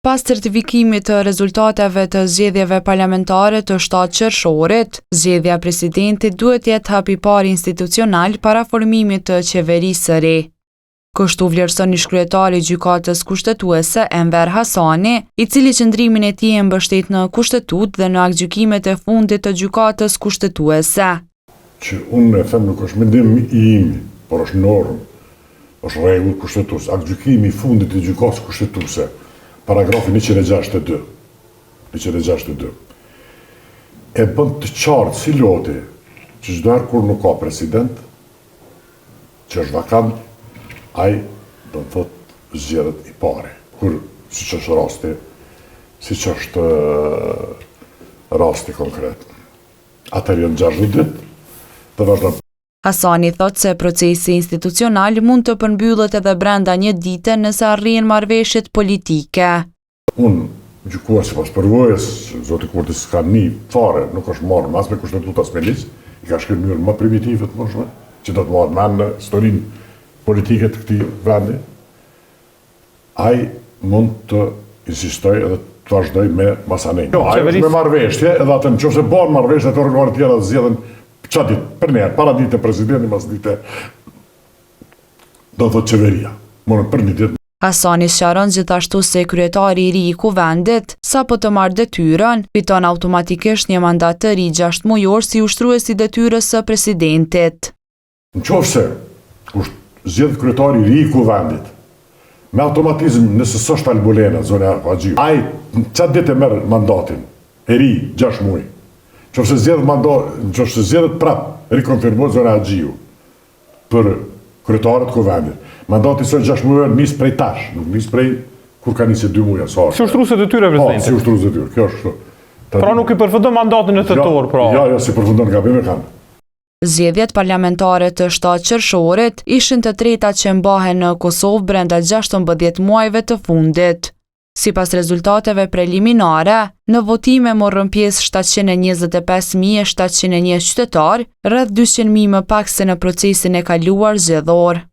Pas certifikimit të rezultateve të zgjedhjeve parlamentare të 7 qershorit, zgjedhja e presidentit duhet jetë hapi i parë institucional para formimit të qeverisë së re. Kështu vlerëson ish-kryetari i gjykatës kushtetuese Enver Hasani, i cili qëndrimin e tij e mbështet në kushtetutë dhe në aktgjykimet e fundit të gjykatës kushtetuese. Që unë e them nuk është mendim i imi, por është normë, është rregull kushtetues. Aktgjykimi i fundit të gjykatës kushtetuese, paragrafi 162, e bën të qartë si loti që çdo herë kur nuk ka president, që është vakant, ai do të thotë zgjedhet i pari. Kur siç është rasti konkret. Atëherë janë 60 ditë të vazhdon. Hasani thot se procesi institucional mund të përmbyllet edhe brenda një dite nëse arrin marrëveshjet politike. Unë gjykuar sipas përvojës, zoti Kurti s'ka një fare, nuk është marrë as me kushtetutë as me ligj, i ka shkruar në mënyrë më primitive të mundshme, që do të marrë mend në historinë politike të këtij vendi. Ai mund të insistoj edhe të vazhdoj me masanin. Jo, ai është me marrëveshje, edhe atë nëse bën marrëveshje të organet tjera zgjedhin çfarë ditë, për ne, para ditë presidenti, mas ditë do të thotë qeveria. Morën për një ditë. Hasani sqaron gjithashtu se kryetari i ri i kuvendit, sapo të marrë detyrën, fiton automatikisht një mandat të ri 6 mujor si ushtrues i detyrës së presidentit. Nëse zgjedh kryetari i ri i kuvendit, me automatizëm nëse s'është Albulena, zona Haxhiu, ai çfarë ditë merr mandatin e ri 6 muaj. Nëse zgjedhet prap rikonfirmohet zona Haxhiu për kryetarët e kuvendit. Mandati së 6 muaj nis prej tash, nuk nis prej kur ka nisë 2 muaj sa. Si ushtrues e detyrë presidenti. Si ushtrues e detyrë, kjo është kështu. Pra nuk i përfundon mandatin në tetor, pra. Jo, si përfundon gabim e kanë. Zgjedhjet parlamentare të 7 qershorit ishin të tretat që mbahen në Kosovë brenda 16 muajve të fundit. Sipas rezultateve preliminare, në votime morën pjesë 725.701 qytetarë, rreth 200.000 më pak se në procesin e kaluar zgjedhor.